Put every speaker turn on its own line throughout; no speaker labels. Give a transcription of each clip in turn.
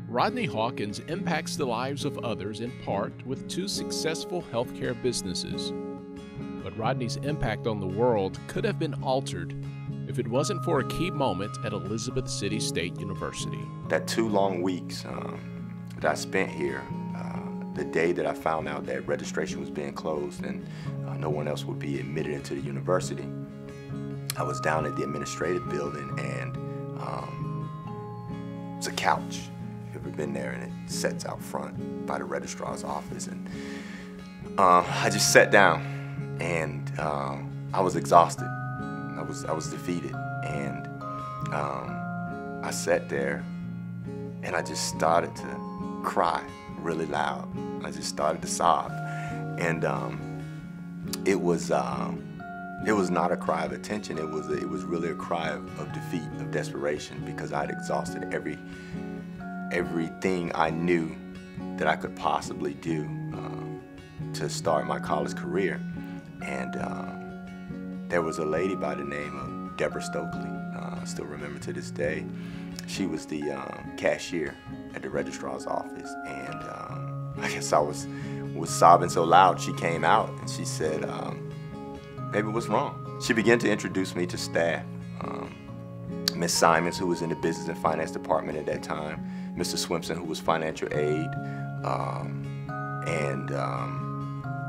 Rodney Hawkins impacts the lives of others in part with two successful healthcare businesses. But Rodney's impact on the world could have been altered if it wasn't for a key moment at Elizabeth City State University.
That 2 long weeks that I spent here, the day that I found out that registration was being closed and no one else would be admitted into the university, I was down at the administrative building, and it's a couch. If you've ever been there, and it sits out front by the registrar's office, and I just sat down, and I was exhausted. I was defeated, and I sat there, and I just started to cry really loud. I just started to sob, and it was not a cry of attention. It was really a cry of defeat, of desperation, because I'd exhausted everything I knew that I could possibly do to start my college career. And there was a lady by the name of Deborah Stokely. I still remember to this day. She was the cashier at the registrar's office, and I guess I was sobbing so loud. She came out and she said, "Baby, what's wrong?" She began to introduce me to staff. Miss Simons, who was in the business and finance department at that time, Mr. Swimpson, who was financial aid, and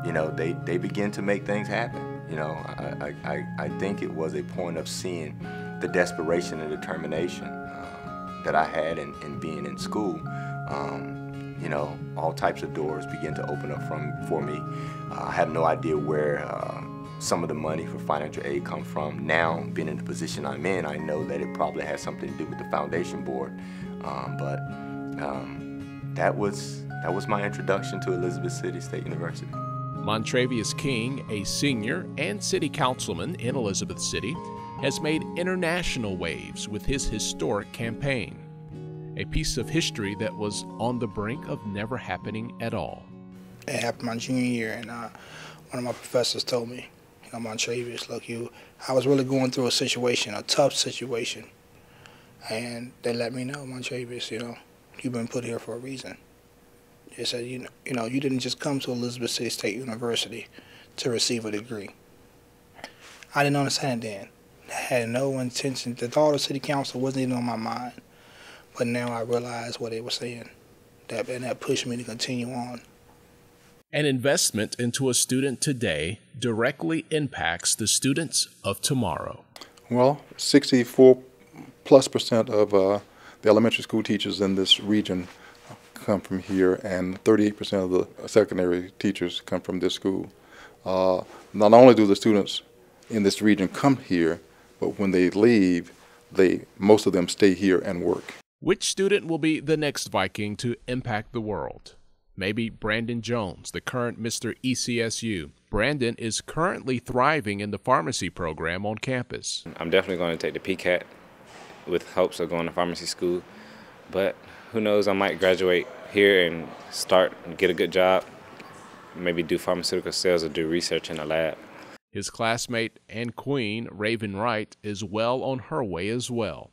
you know, they began to make things happen. You know, I think it was a point of seeing the desperation and determination that I had in being in school. You know, all types of doors began to open up for me. I had no idea where some of the money for financial aid come from. Now, being in the position I'm in, I know that it probably has something to do with the foundation board. But that was my introduction to Elizabeth City State University.
Montravius King, a senior and city councilman in Elizabeth City, has made international waves with his historic campaign, a piece of history that was on the brink of never happening at all.
It happened my junior year, and one of my professors told me, you know, Montravius, look, I was really going through a tough situation, and they let me know, Montravius, you know, you've been put here for a reason. They said, you know, you didn't just come to Elizabeth City State University to receive a degree. I didn't understand it then. I had no intention. The thought of city council wasn't even on my mind. But now I realize what they were saying, and that pushed me to continue on.
An investment into a student today directly impacts the students of tomorrow.
Well, 64+% of the elementary school teachers in this region come from here, and 38% of the secondary teachers come from this school. Not only do the students in this region come here, but when they leave, most of them stay here and work.
Which student will be the next Viking to impact the world? Maybe Brandon Jones, the current Mr. ECSU. Brandon is currently thriving in the pharmacy program on campus.
I'm definitely going to take the PCAT with hopes of going to pharmacy school, but who knows, I might graduate here and start and get a good job, maybe do pharmaceutical sales or do research in a lab.
His classmate and queen, Raven Wright, is well on her way as well,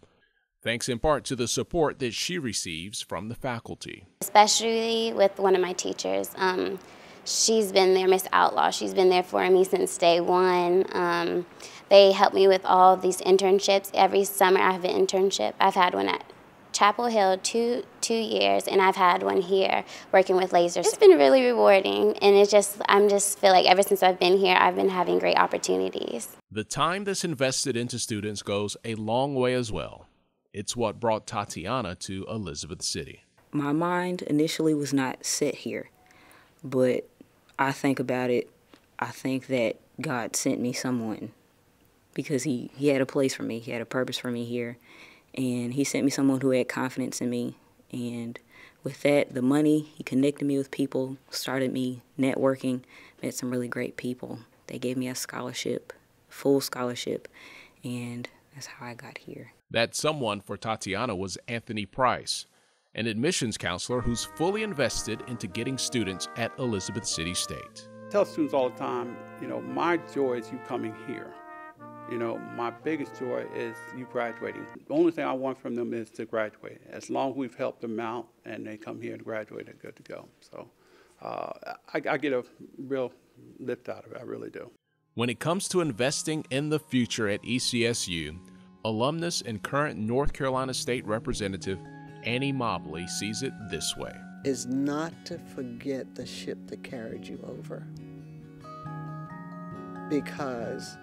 thanks in part to the support that she receives from the faculty.
Especially with one of my teachers. She's been there, Miss Outlaw. She's been there for me since day one. They help me with all these internships. Every summer I have an internship. I've had one at Chapel Hill two years, and I've had one here working with lasers. It's been really rewarding, and I'm just feel like ever since I've been here, I've been having great opportunities.
The time that's invested into students goes a long way as well. It's what brought Tatiana to Elizabeth City.
My mind initially was not set here, but I think about it, I think that God sent me someone because he had a place for me, he had a purpose for me here. And he sent me someone who had confidence in me. And with that, the money, he connected me with people, started me networking, met some really great people. They gave me a scholarship, full scholarship, and that's how I got here.
That someone for Tatiana was Anthony Price, an admissions counselor who's fully invested into getting students at Elizabeth City State.
I tell students all the time, my joy is you coming here. My biggest joy is you graduating. The only thing I want from them is to graduate. As long as we've helped them out and they come here and graduate, they're good to go. So I get a real lift out of it, I really do.
When it comes to investing in the future at ECSU, alumnus and current North Carolina State Representative Annie Mobley sees it this way.
Is not to forget the ship that carried you over. Because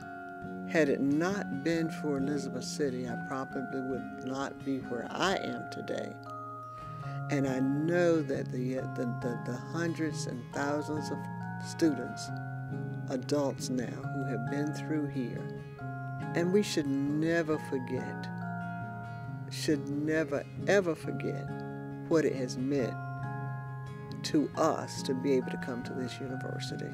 had it not been for Elizabeth City, I probably would not be where I am today. And I know that the hundreds and thousands of students, adults now, who have been through here, and we should never forget, should never ever forget what it has meant to us to be able to come to this university.